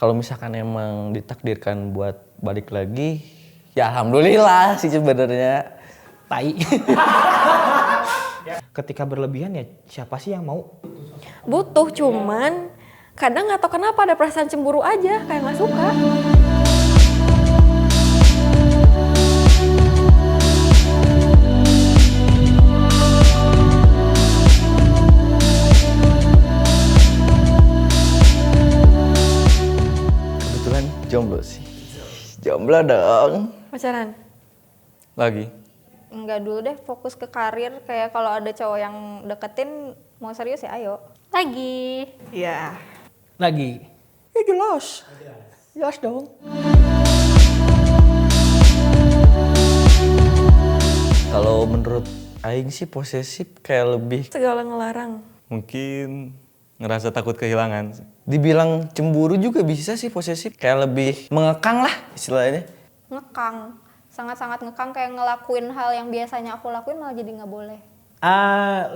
Kalau misalkan emang ditakdirkan buat balik lagi, ya alhamdulillah sih sebenarnya. Tai. Ketika berlebihan ya siapa sih yang mau? Butuh, cuman kadang nggak tahu kenapa ada perasaan cemburu aja, kayak nggak suka. Kebetulan jomblo sih. Jomblo dong. Pacaran? Lagi. Enggak dulu deh, fokus ke karir. Kayak kalau ada cowok yang deketin mau serius ya ayo. Lagi. Iya. Lagi. Ya jelas. Jelas dong. Kalau menurut Aing sih posesif kayak lebih Segala ngelarang. mungkin ngerasa takut kehilangan. Dibilang cemburu juga bisa sih posesif, kayak lebih mengekang lah istilahnya. Ngekang. Sangat-sangat ngekang, kayak ngelakuin hal yang biasanya aku lakuin malah jadi nggak boleh.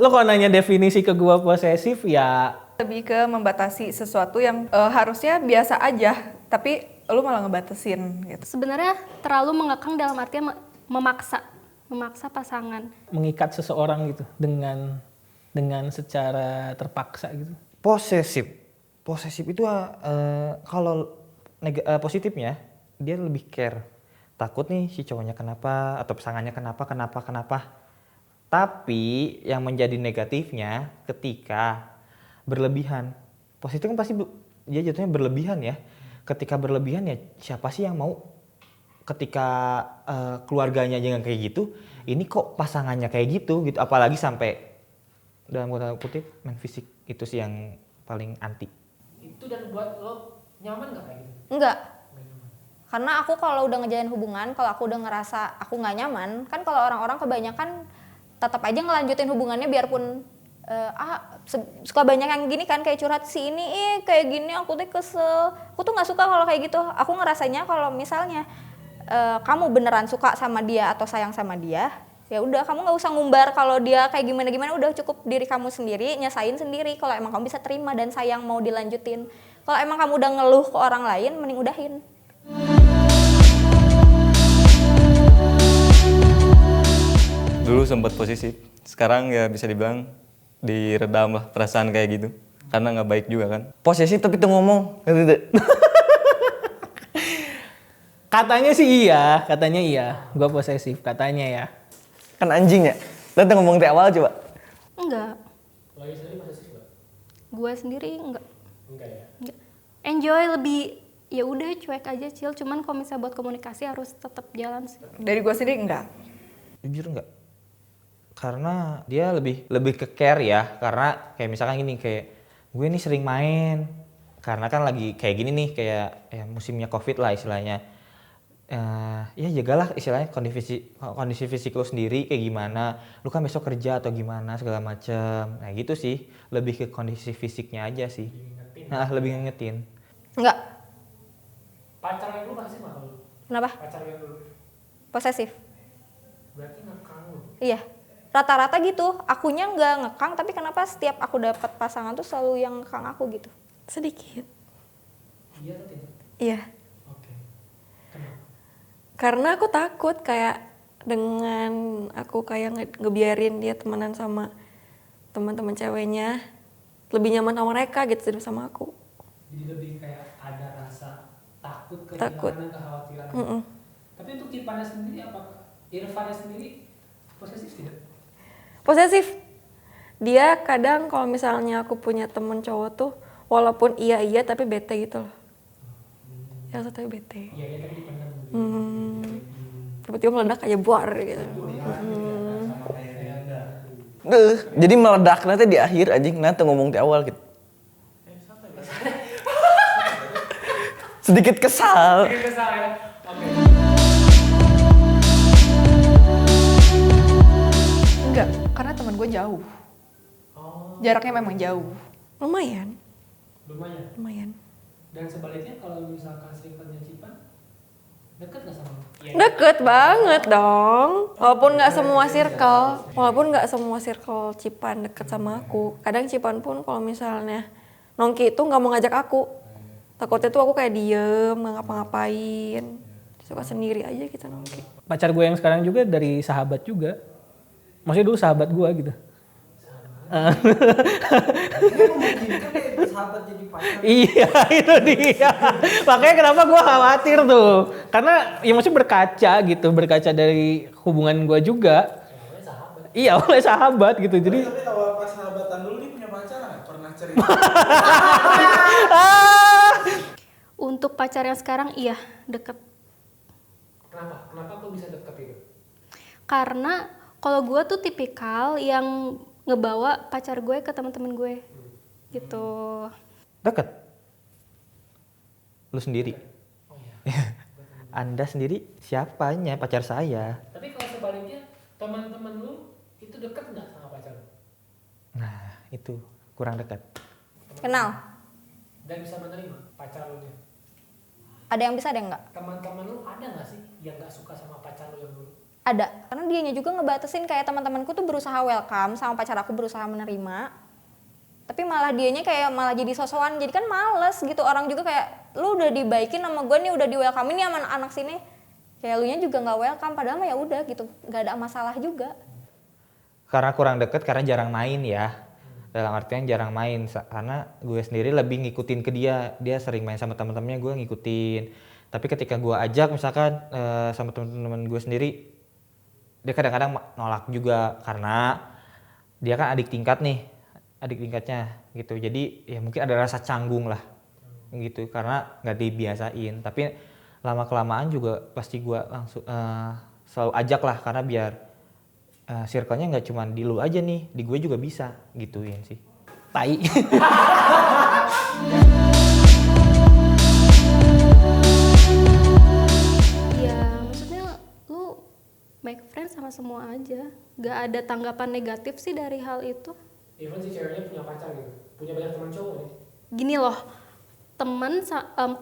Lo kalau nanya definisi ke gua posesif ya Lebih ke membatasi sesuatu yang harusnya biasa aja, tapi lu malah ngebatasin gitu. Sebenarnya terlalu mengekang dalam artian memaksa pasangan. mengikat seseorang gitu dengan secara terpaksa gitu. Posesif itu kalau positifnya dia lebih care. Takut nih si cowoknya kenapa atau pasangannya kenapa. Tapi yang menjadi negatifnya ketika berlebihan. Positif kan pasti dia jatuhnya berlebihan ya. Ketika berlebihan ya siapa sih yang mau? Ketika keluarganya jangan kayak gitu, ini kok pasangannya kayak gitu, apalagi sampai dalam kata kutip main fisik, itu sih yang paling anti. Itu dan buat lo nyaman gak kayak gitu? Enggak. Karena aku kalau udah ngejalin hubungan, kalau aku udah ngerasa aku nggak nyaman, kan kalau orang-orang kebanyakan tetap aja ngelanjutin hubungannya biarpun suka banyak yang gini kan, kayak curhat si ini kayak gini aku tuh kesel. Aku tuh nggak suka kalau kayak gitu. Aku ngerasanya kalau misalnya kamu beneran suka sama dia atau sayang sama dia, ya udah kamu nggak usah ngumbar kalau dia kayak gimana, udah cukup diri kamu sendiri, nyesain sendiri. Kalau emang kamu bisa terima dan sayang mau dilanjutin. Kalau emang kamu udah ngeluh ke orang lain, mending udahin. Dulu sempat posesif, sekarang ya bisa dibilang diredam lah perasaan kayak gitu. Karena nggak baik juga kan. Posesif tapi tuh ngomong. Katanya iya. Gua posesif katanya ya. Kan anjing ya. Tante ngomong dari awal coba. Enggak. Gue sendiri enggak. Enggak ya? Enggak. Enjoy lebih ya udah cuek aja chill, cuman kalau misalnya buat komunikasi harus tetap jalan sih. Dari gue sendiri enggak. Jujur enggak. Karena dia lebih ke care ya, karena kayak misalkan gini, kayak gue ini sering main karena kan lagi kayak gini nih, kayak ya musimnya Covid lah istilahnya. Ya jagalah istilahnya kondisi fisik lo sendiri kayak gimana, lu kan besok kerja atau gimana segala macem. Nah gitu sih, lebih ke kondisi fisiknya aja sih. Nah lebih ngingetin. Enggak. Pacar yang dulu masih mau. Kenapa? Pacar yang dulu. Posesif. Berarti ngekang lu. Iya. Rata-rata gitu. Akunya nggak ngekang, tapi kenapa setiap aku dapat pasangan tuh selalu yang ngekang aku gitu? Sedikit. Iya atau tidak? Iya. Oke. Kenapa? Karena aku takut kayak dengan aku kayak ngebiarin dia temenan sama teman-teman ceweknya, lebih nyaman sama mereka gitu daripada sama aku. Jadi lebih kayak ada rasa takut, Takut. kekhawatiran. Tapi untuk Tipannya sendiri, apakah Irfannya sendiri posesif tidak? Posesif. Dia kadang kalau misalnya aku punya temen cowok tuh, walaupun iya tapi bete gitu loh. Yang satunya bete. Iya tapi dipendam. Tiba-tiba meledak aja buar gitu. Jadi meledak nanti di akhir anjing, nanti ngomong di awal gitu. Sedikit kesal. Enggak, karena teman gue jauh. Jaraknya memang jauh. Lumayan. Lumayan. Dan sebaliknya kalau misalkan selingkuhannya Cipan, deket gak sama lu? Deket banget dong. Walaupun nggak semua circle Cipan deket sama aku. Kadang Cipan pun kalau misalnya nongki itu nggak mau ngajak aku. Takutnya tuh aku kayak diem, nggak ngapa-ngapain, suka sendiri aja gitu nongki. Pacar gue yang sekarang juga dari sahabat juga. Maksudnya dulu sahabat gue gitu. Iya, itu dia. Makanya kenapa gue khawatir tuh. Karena ya maksudnya berkaca dari hubungan gue juga. Iya, oleh sahabat gitu. Jadi Tapi awal pas sahabatan dulu dia punya pacar nggak? Pernah cerita? Untuk pacar yang sekarang iya deket. kenapa? Kenapa kok bisa deket itu? Karena kalau gue tuh tipikal yang ngebawa pacar gue ke teman-teman gue gitu. Deket? Lu sendiri? Anda sendiri siapanya pacar saya? Tapi kalau sebaliknya teman-teman lu itu deket nggak sama pacar lu? Nah, itu kurang dekat. Kenal. Dan bisa menerima pacar lu nya? Ada yang bisa, ada yang enggak? Teman-teman lu ada nggak sih yang nggak suka sama pacar lu yang dulu? Ada. Karena dianya juga ngebatasin kayak teman-temanku tuh berusaha welcome sama pacar aku berusaha menerima. Tapi malah dianya kayak malah jadi sosokan. Jadi kan males gitu, orang juga kayak lu udah dibaikin sama gue nih, udah di welcome nih sama anak sini. Kayak lu nya juga nggak welcome, padahal mah ya udah gitu, nggak ada masalah juga. Karena kurang deket karena jarang main ya. Dalam artian jarang main karena gue sendiri lebih ngikutin ke dia sering main sama teman-temannya, gue ngikutin. Tapi ketika gue ajak misalkan sama teman-teman gue sendiri, dia kadang-kadang nolak juga karena dia kan adik tingkatnya gitu. Jadi ya mungkin ada rasa canggung lah gitu karena nggak dibiasain. Tapi lama kelamaan juga pasti gue langsung selalu ajak lah karena biar circle-nya nggak cuma di lu aja nih, di gue juga bisa gituin sih. Tai. Ya maksudnya lu make friends sama semua aja, gak ada tanggapan negatif sih dari hal itu. Even si ceweknya punya pacar gitu, punya banyak teman cowok nih. Gini loh,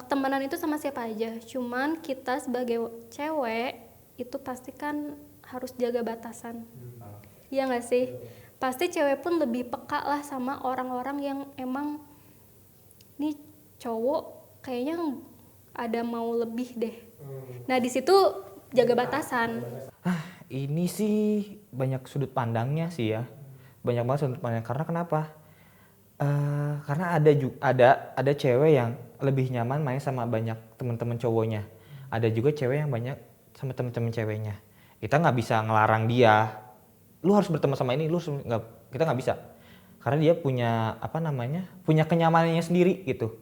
temenan itu sama siapa aja, cuman kita sebagai cewek itu pasti kan harus jaga batasan. Iya nggak sih? Pasti cewek pun lebih peka lah sama orang-orang yang emang nih cowok kayaknya ada mau lebih deh. Nah di situ jaga batasan. Ini sih banyak sudut pandangnya sih ya, banyak banget sudut pandang. Karena kenapa? Karena ada cewek yang lebih nyaman main sama banyak teman-teman cowoknya. Ada juga cewek yang banyak sama teman-teman ceweknya. Kita nggak bisa ngelarang dia, lu harus berteman sama ini, kita nggak bisa. Karena dia punya punya kenyamanannya sendiri gitu.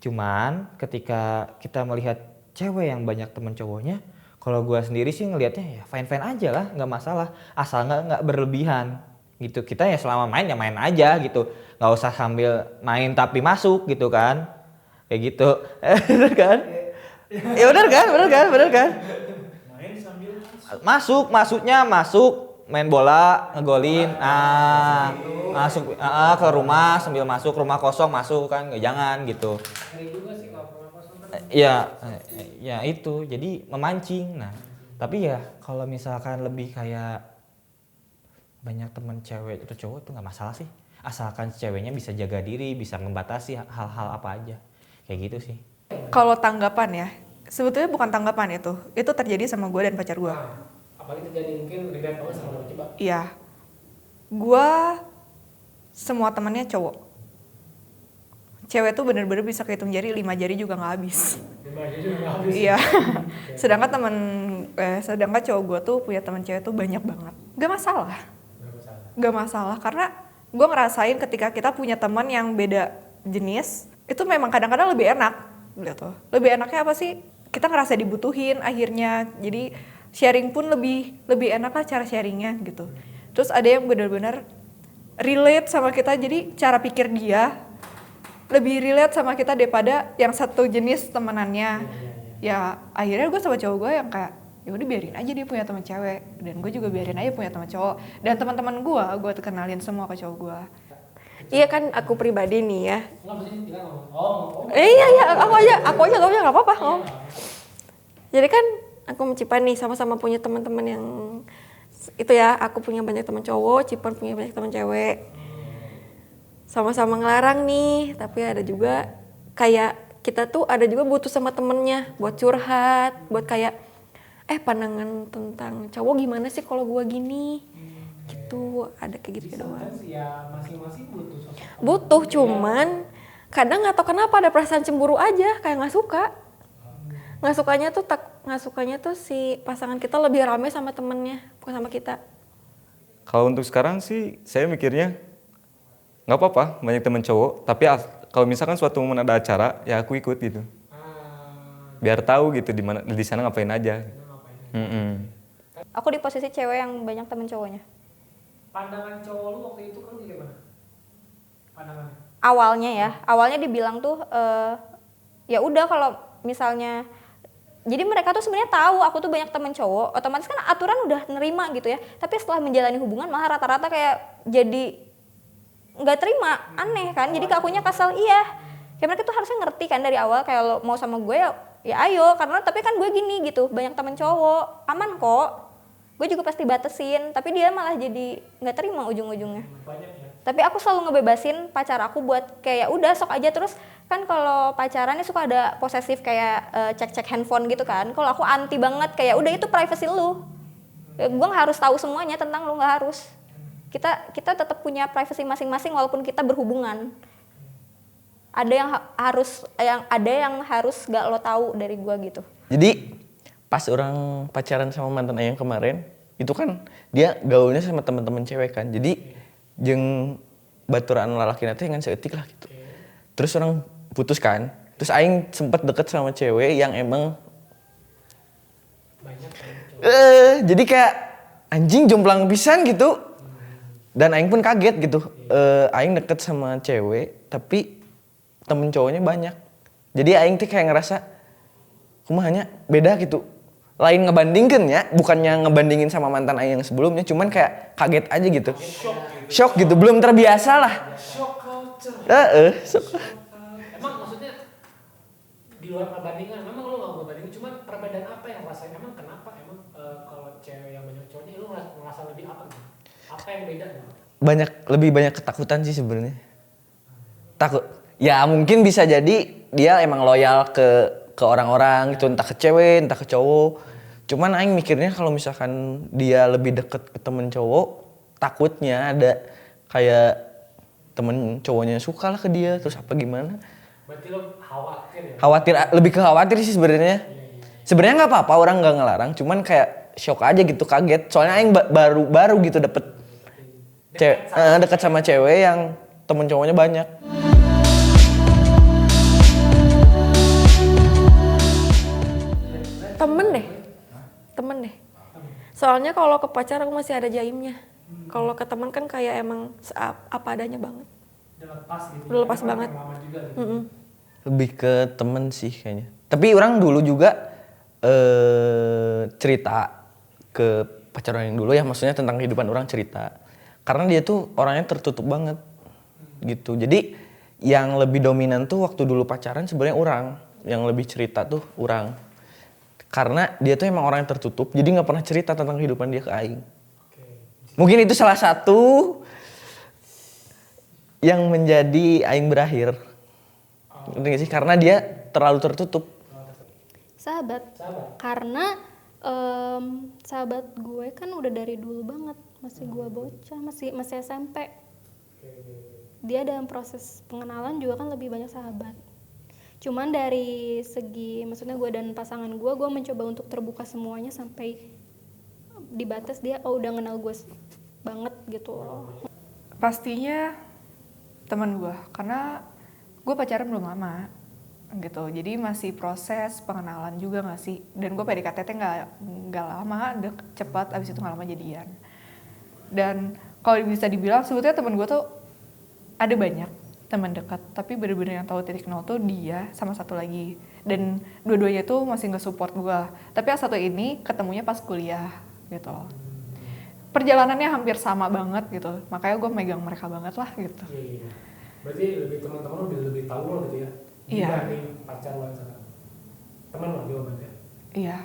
Cuman ketika kita melihat cewek yang banyak teman cowoknya, kalau gue sendiri sih ngelihatnya ya fine-fine aja lah, nggak masalah, asal nggak berlebihan gitu. Kita ya selama main ya main aja gitu, nggak usah sambil main tapi masuk gitu kan, kayak gitu. Bener kan? Ya bener kan? Maksudnya masuk main bola ngegolin, masuk ke rumah sambil masuk, rumah kosong masuk kan, jangan gitu. Ya itu jadi memancing. Nah tapi ya kalau misalkan lebih kayak banyak teman cewek atau cowok tuh nggak masalah sih, asalkan ceweknya bisa jaga diri, bisa membatasi hal-hal apa aja kayak gitu sih. Kalau tanggapan ya, sebetulnya bukan tanggapan itu terjadi sama gue dan pacar gue. Apalagi terjadi mungkin relate banget sama coba. Iya, gue semua temannya cowok. Cewek tuh bener-bener bisa kehitung jari, 5 jari juga nggak habis. 5 jari juga nggak habis. Iya. Sedangkan cowok gue tuh punya teman cewek tuh banyak banget. Gak masalah karena gue ngerasain ketika kita punya teman yang beda jenis, itu memang kadang-kadang lebih enak gitu. Lebih enaknya apa sih? Kita ngerasa dibutuhin akhirnya. Jadi sharing pun lebih enak lah cara sharingnya gitu. Terus ada yang benar-benar relate sama kita, jadi cara pikir dia lebih relate sama kita daripada yang satu jenis temenannya. Ya akhirnya gue sama cowok gue yang kayak ya udah biarin aja dia punya teman cewek, dan gue juga biarin aja punya teman cowok. Dan teman-teman gue kenalin semua ke cowok gue. Iya kan aku pribadi nih ya. Iya, Aku aja nggak apa-apa. Jadi kan aku sama Cipan nih sama-sama punya teman-teman yang itu ya, aku punya banyak teman cowok, Cipan punya banyak teman cewek. Sama-sama ngelarang nih, tapi ada juga kayak kita tuh ada juga butuh sama temennya buat curhat, buat kayak pandangan tentang cowok gimana sih kalau gua gini. Gitu, ada kayak gitu doang. Ya masing-masing butuh sosok. Butuh, cuman kadang nggak tahu kenapa ada perasaan cemburu aja, kayak nggak suka. Nggak sukanya tuh si pasangan kita lebih rame sama temennya, bukan sama kita. Kalau untuk sekarang sih saya mikirnya nggak apa-apa banyak teman cowok, tapi kalau misalkan suatu momen ada acara ya aku ikut gitu. Biar tahu gitu di sana ngapain aja. Aku di posisi cewek yang banyak temen cowoknya. Pandangan cowok lu waktu itu kan gimana? Pandangannya? Awalnya dibilang tuh ya udah kalau misalnya, jadi mereka tuh sebenarnya tahu aku tuh banyak temen cowok, otomatis kan aturan udah nerima gitu ya. Tapi setelah menjalani hubungan malah rata-rata kayak jadi nggak terima, aneh kan. Jadi akunya kesel, iya. Kayak mereka tuh harusnya ngerti kan dari awal kayak lo mau sama gue ya ayo, karena tapi kan gue gini gitu, banyak temen cowok, aman kok. Gue juga pasti batasin, tapi dia malah jadi nggak terima ujung-ujungnya. Tapi aku selalu ngebebasin pacar aku buat kayak udah sok aja. Terus kan kalau pacaran ini suka ada posesif kayak cek-cek handphone gitu kan. Kalau aku anti banget, kayak udah itu privacy lu. Gue nggak harus tahu semuanya tentang lu, nggak harus. Kita tetap punya privacy masing-masing walaupun kita berhubungan. Ada yang harus gak lo tahu dari gue gitu. Jadi pas orang pacaran sama mantan ayang kemarin, itu kan dia gaulnya sama teman-teman cewek kan. Jadi jeung baturan lalaki nanti dengan seetik lah gitu. Terus orang putus kan. Terus aing sempat deket sama cewek yang emang jadi kayak anjing jomplang pisan gitu. Dan aing pun kaget gitu. Aing deket sama cewek tapi temen cowoknya banyak. Jadi aing tuh kayak ngerasa kumahanya beda gitu. Lain ngebandingkan ya, bukannya ngebandingin sama mantan aing yang sebelumnya, cuman kayak kaget aja gitu. Shock gitu, belum terbiasa lah. Shock culture. Shock. Emang maksudnya di luar perbandingan, memang lo nggak ngebandingin, cuman perbedaan apa yang rasain? Emang kenapa? Emang kalau cewek yang banyak cowoknya, lo ngerasa lebih apa gitu? Apa yang beda? Lebih banyak ketakutan sih sebenarnya. Takut. Ya mungkin bisa jadi dia emang loyal ke orang-orang gitu, entah ke cewek, entah ke cowok. Cuman aing mikirnya kalau misalkan dia lebih deket ke temen cowok, takutnya ada kayak temen cowoknya suka lah ke dia, terus apa gimana. Berarti lo khawatir ya? Khawatir, lebih ke khawatir sih sebenarnya. Sebenarnya nggak apa-apa, orang nggak ngelarang, cuman kayak shock aja gitu, kaget. Soalnya aing baru gitu dapet deket sama cewek yang temen cowoknya banyak. Temen deh. Soalnya kalau ke pacar aku masih ada jaimnya. Kalau ke teman kan kayak emang apa adanya banget. Udah lepas gitu. Udah lepas banget. Gitu. Lebih ke temen sih kayaknya. Tapi orang dulu juga cerita ke pacar orang yang dulu ya, maksudnya tentang kehidupan orang cerita. Karena dia tuh orangnya tertutup banget gitu. Jadi yang lebih dominan tuh waktu dulu pacaran sebenarnya orang. Yang lebih cerita tuh orang. Karena dia tuh emang orang yang tertutup, jadi nggak pernah cerita tentang kehidupan dia ke aing. Mungkin itu salah satu yang menjadi aing berakhir. Ngerti gak sih? Karena dia terlalu tertutup. Sahabat. Karena sahabat gue kan udah dari dulu banget, masih gue bocah, masih SMP. Dia dalam proses pengenalan juga kan lebih banyak sahabat. Cuman dari segi, maksudnya gue dan pasangan gue mencoba untuk terbuka semuanya sampai di batas dia udah kenal gue banget gitu loh. Pastinya teman gue, karena gue pacaran belum lama gitu, jadi masih proses pengenalan juga nggak sih. Dan gue PDKT nggak lama, cepat, abis itu nggak lama jadian. Dan kalau bisa dibilang sebetulnya teman gue tuh ada banyak teman dekat, tapi bener-bener yang tahu titik nol tuh dia sama satu lagi. Dan dua-duanya tuh masih nge-support gue. Tapi yang satu ini ketemunya pas kuliah gitu. Perjalanannya hampir sama banget gitu. Makanya gue megang mereka banget lah gitu. Iya. Berarti lebih teman-teman lo lebih tahu lo gitu ya? Iya. Dibanding pacar lo sekarang. Teman lo juga berarti ya? Iya.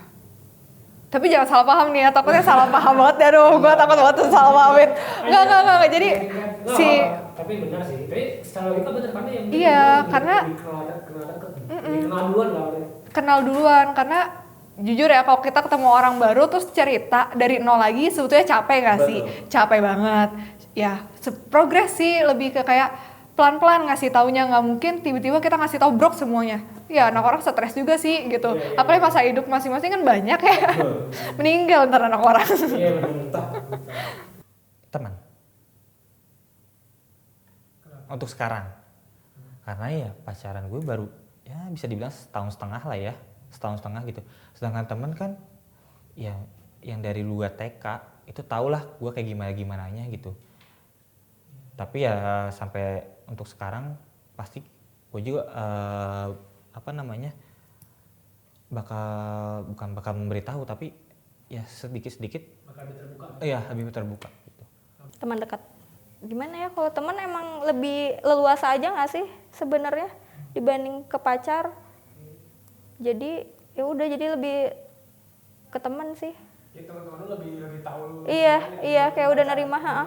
Tapi jangan salah paham nih ya, takutnya salah paham banget ya. Aduh, gue takut banget salah pahamin. Enggak. Jadi si tapi benar sih. Tapi secara logika benar karena yang Iya, karena kenal duluan karena jujur ya kalau kita ketemu orang baru terus cerita dari nol lagi sebetulnya capek gak sih? Capek banget. Ya, progres sih lebih ke kayak pelan-pelan ngasih taunya, nggak mungkin tiba-tiba kita ngasih tahu brok semuanya. Ya anak orang stres juga sih gitu. Apalagi masa hidup masing-masing kan banyak ya. Meninggal ntar anak orang. Teman. Untuk sekarang. Karena ya pacaran gue baru ya bisa dibilang setahun setengah lah ya. Setahun setengah gitu. Sedangkan teman kan ya yang dari luar TK itu tau lah gue kayak gimana-gimananya gitu. Tapi ya sampai untuk sekarang pasti gue juga bakal memberitahu tapi ya sedikit-sedikit bakal lebih terbuka. Iya, lebih terbuka gitu. Teman dekat. Gimana ya kalau teman emang lebih leluasa aja nggak sih sebenarnya dibanding ke pacar. Jadi ya udah jadi lebih ke teman sih. Ya teman-teman lu lebih tahu. Iya kayak udah nerima.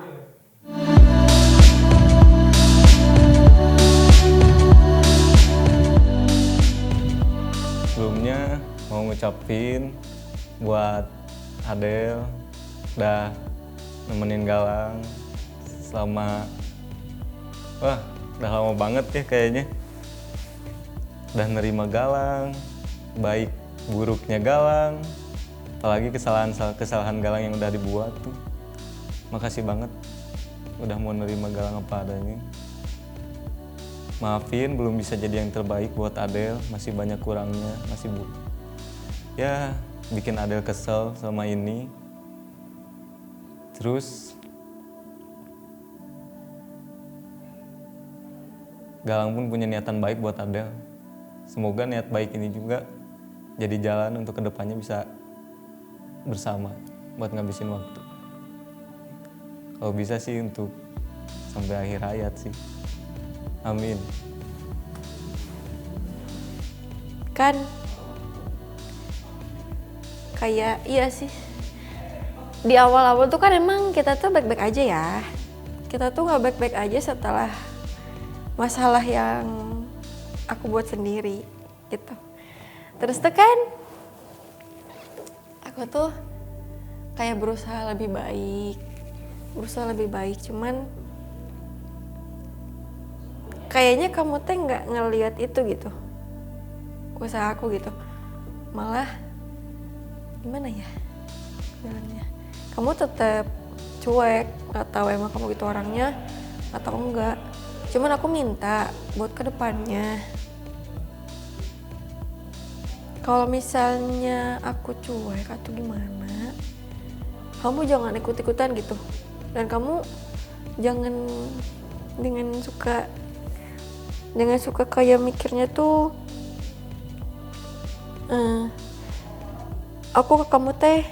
Sebelumnya mau ngucapin buat Adel udah nemenin Galang selama udah lama banget ya kayaknya. Udah nerima Galang, baik buruknya Galang, apalagi kesalahan Galang yang udah dibuat tuh. Makasih banget udah mau nerima Galang apa adanya. Maafin belum bisa jadi yang terbaik buat Adel, masih banyak kurangnya, masih ya bikin Adel kesel selama ini. Terus Galang pun punya niatan baik buat Adel. Semoga niat baik ini juga jadi jalan untuk kedepannya bisa bersama buat ngabisin waktu. Kalau bisa sih untuk sampai akhir hayat sih. Amin. Kan kayak iya sih. Di awal-awal tuh kan emang kita tuh baik-baik aja ya. Kita tuh nggak baik-baik aja setelah masalah yang aku buat sendiri gitu. Terus tuh kan aku tuh kayak berusaha lebih baik, cuman kayaknya kamu teh nggak ngelihat itu gitu, usaha aku gitu. Malah gimana ya bilangnya, kamu tetap cuek, nggak tahu emang kamu gitu orangnya atau enggak. Cuman aku minta buat kedepannya, kalau misalnya aku cuek atau gimana, kamu jangan ikut-ikutan gitu. Dan kamu jangan suka kayak mikirnya tuh aku ke kamu teh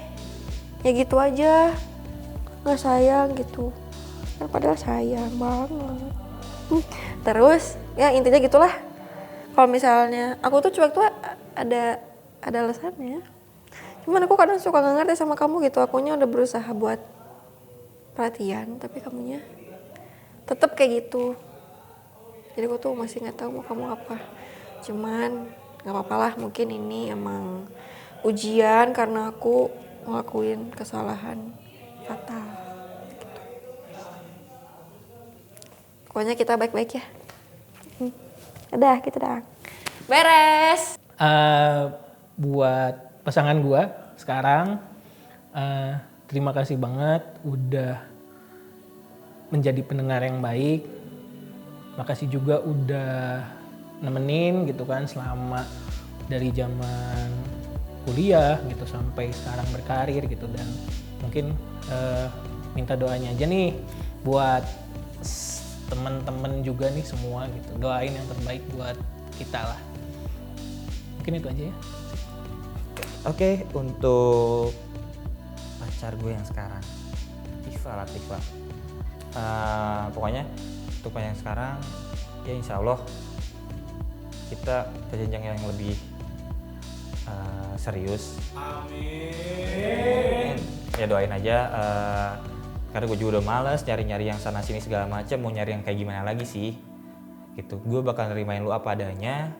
ya gitu aja, nggak sayang gitu. Kan padahal sayang banget. Terus ya intinya gitulah. Kalau misalnya aku tuh cuek tuh ada alasannya. Cuman aku kadang suka nggak ngerti sama kamu gitu. Akunya udah berusaha buat perhatian, tapi kamunya tetap kayak gitu. Jadi aku tuh masih nggak tahu mau kamu apa. Cuman nggak apa-apa lah, mungkin ini emang ujian karena aku ngelakuin kesalahan fatal. Gitu. Pokoknya kita baik-baik ya. Udah gitu dah. Beres. Buat pasangan gua sekarang, terima kasih banget udah menjadi pendengar yang baik. Makasih juga udah nemenin gitu kan selama dari zaman kuliah gitu sampai sekarang berkarir gitu. Dan mungkin minta doanya aja nih buat teman-teman juga nih semua gitu. Doain yang terbaik buat kita lah. Mungkin itu aja ya. Oke, untuk pacar gue yang sekarang, Tifa. Pokoknya untuk pacar yang sekarang, ya insya Allah kita berjenjang yang lebih serius. Amin. Ya doain aja karena gue juga udah males nyari-nyari yang sana sini segala macam, mau nyari yang kayak gimana lagi sih gitu. Gue bakal nerimain lu apa adanya,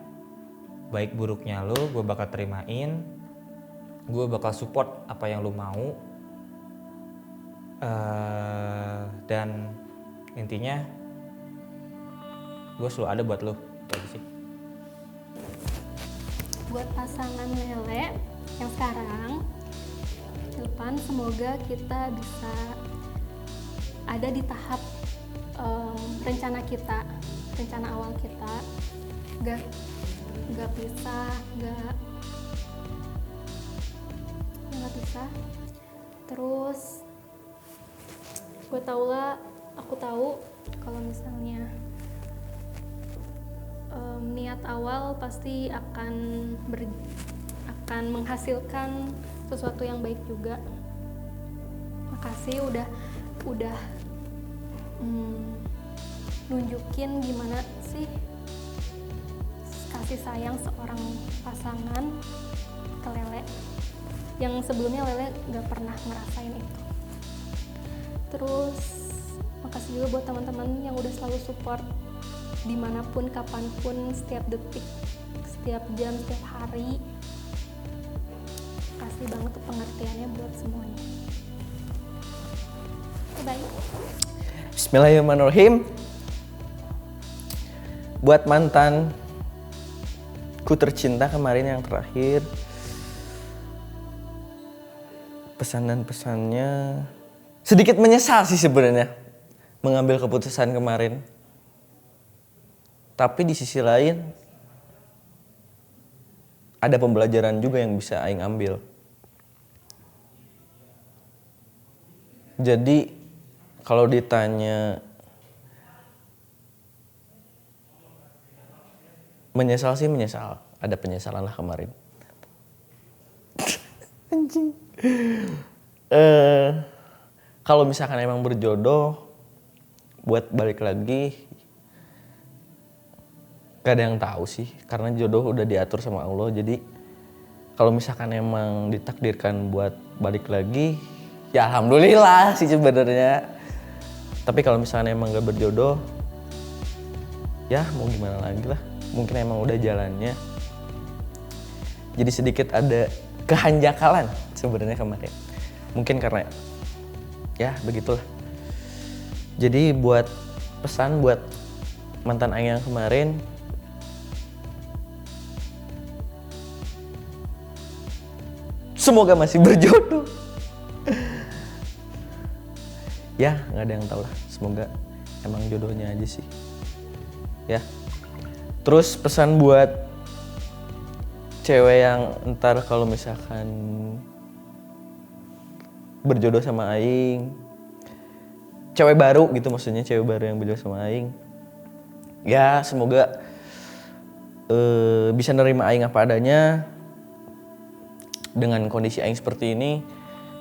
baik buruknya lu gue bakal terimain, gue bakal support apa yang lu mau. Dan intinya gue selalu ada buat lu, gitu sih. Buat pasangan Lele yang sekarang, ke depan semoga kita bisa ada di tahap rencana kita, rencana awal kita, nggak pisah, nggak pisah. Terus aku tahu kalau misalnya niat awal pasti akan menghasilkan sesuatu yang baik juga. Makasih udah nunjukin gimana sih kasih sayang seorang pasangan ke Lele yang sebelumnya Lele nggak pernah ngerasain itu. Terus makasih juga buat teman-teman yang udah selalu support dimanapun, kapanpun, setiap detik, setiap jam, setiap hari. Kasih banget tuh pengertiannya buat semuanya. Bye. Bismillahirrahmanirrahim. Buat mantan ku tercinta kemarin yang terakhir, pesan dan pesannya sedikit menyesal sih sebenarnya mengambil keputusan kemarin. Tapi di sisi lain ada pembelajaran juga yang bisa aing ambil. Jadi kalau ditanya menyesal sih menyesal, ada penyesalan lah kemarin. Anjing. Kalau misalkan emang berjodoh buat balik lagi, gak ada yang tahu sih, karena jodoh udah diatur sama Allah. Jadi kalau misalkan emang ditakdirkan buat balik lagi, ya alhamdulillah sih sebenarnya. Tapi kalau misalkan emang gak berjodoh, ya mau gimana lagi lah. Mungkin emang udah jalannya. Jadi sedikit ada kehanjakalan sebenarnya kemarin. Mungkin karena ya begitulah. Jadi buat pesan buat mantan aing yang kemarin, semoga masih berjodoh. Ya nggak ada yang tahu lah. Semoga emang jodohnya aja sih. Ya. Terus pesan buat cewek yang ntar kalau misalkan berjodoh sama aing, cewek baru gitu maksudnya, cewek baru yang berjodoh sama aing, ya semoga bisa nerima aing apa adanya dengan kondisi aing seperti ini.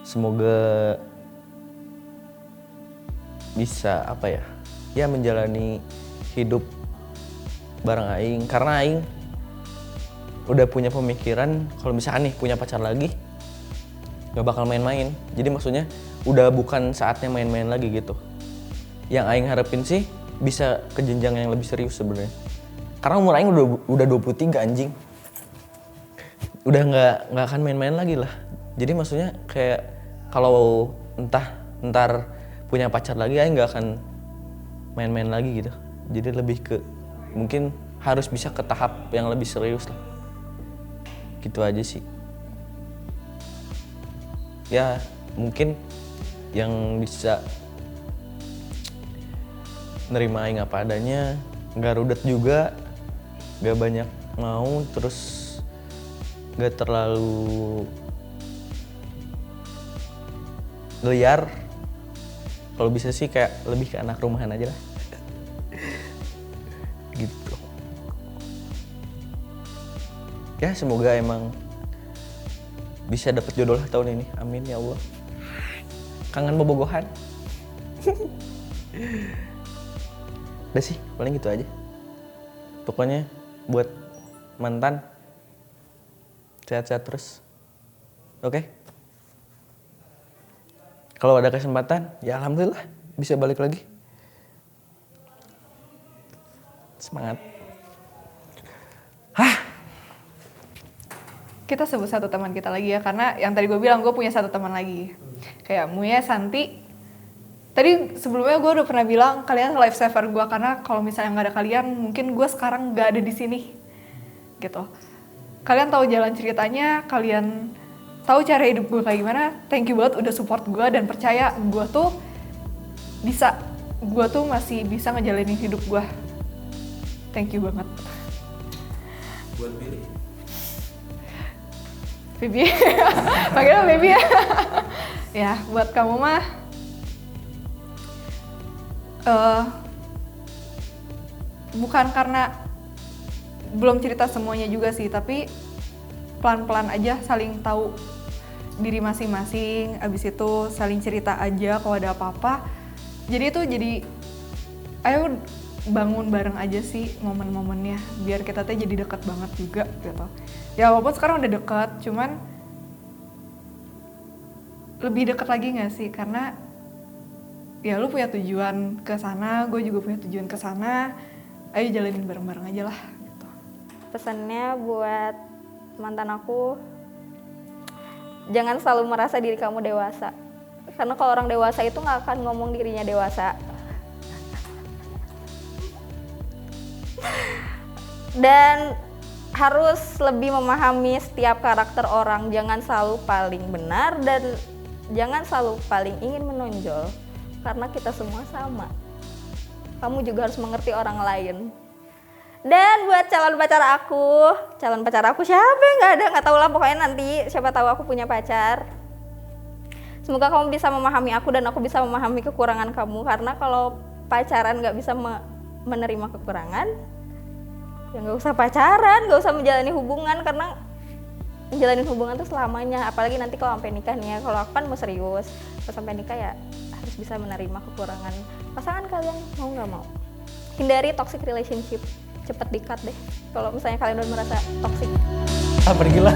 Semoga bisa apa ya menjalani hidup bareng aing, karena aing udah punya pemikiran kalau misalkan nih punya pacar lagi gak bakal main-main. Jadi maksudnya udah bukan saatnya main-main lagi gitu. Yang aing harapin sih bisa ke jenjang yang lebih serius sebenarnya. Karena umur aing udah 23 anjing. Udah nggak akan main-main lagi lah. Jadi maksudnya kayak kalau ntar punya pacar lagi aing nggak akan main-main lagi gitu. Jadi lebih ke mungkin harus bisa ke tahap yang lebih serius lah. Gitu aja sih. Ya mungkin yang bisa nerima aing apa adanya, gak rudet juga, gak banyak mau, terus gak terlalu liar. Kalau bisa sih kayak lebih ke anak rumahan aja lah. Gitu. Ya semoga emang bisa dapet jodoh lah tahun ini. Amin ya Allah. Kangen bobogohan. Udah sih, paling gitu aja. Pokoknya buat mantan sehat-sehat terus. Oke? Kalau ada kesempatan, ya alhamdulillah bisa balik lagi. Semangat. Kita sebut satu teman kita lagi ya, karena yang tadi gue bilang gue punya satu teman lagi. Kayak Muya, Santi. Tadi sebelumnya gue udah pernah bilang kalian lifesaver gue, karena kalau misalnya nggak ada kalian, mungkin gue sekarang nggak ada di sini, gitu. Kalian tahu jalan ceritanya, kalian tahu cara hidup gue kayak gimana. Thank you banget udah support gue dan percaya gue tuh bisa, gue tuh masih bisa ngejalanin hidup gue. Thank you banget. Buat Billy. Bibi, panggilnya Bibi ya. Ya, buat kamu mah, bukan karena belum cerita semuanya juga sih, tapi pelan-pelan aja saling tahu diri masing-masing. Abis itu saling cerita aja kalau ada apa-apa. Jadi ayo bangun bareng aja sih momen-momennya, biar kita tuh jadi dekat banget juga gitu. Ya walaupun sekarang udah dekat, cuman lebih dekat lagi nggak sih? Karena ya lu punya tujuan ke sana, gue juga punya tujuan ke sana. Ayo jalanin bareng-bareng aja lah. Gitu. Pesannya buat mantan aku, jangan selalu merasa diri kamu dewasa. Karena kalau orang dewasa itu nggak akan ngomong dirinya dewasa. Dan harus lebih memahami setiap karakter orang, jangan selalu paling benar dan jangan selalu paling ingin menonjol, karena kita semua sama. Kamu juga harus mengerti orang lain. Dan buat calon pacar aku siapa yang nggak tahu lah, pokoknya nanti siapa tahu aku punya pacar. Semoga kamu bisa memahami aku dan aku bisa memahami kekurangan kamu, karena kalau pacaran nggak bisa menerima kekurangan, ya nggak usah pacaran, nggak usah menjalani hubungan, karena menjalani hubungan tuh selamanya. Apalagi nanti kalau sampai nikah nih ya, kalau aku kan mau serius, pas sampai nikah ya harus bisa menerima kekurangan pasangan kalian, mau nggak mau. Hindari toxic relationship, cepet di-cut deh kalau misalnya kalian udah merasa toxic. Pergilah.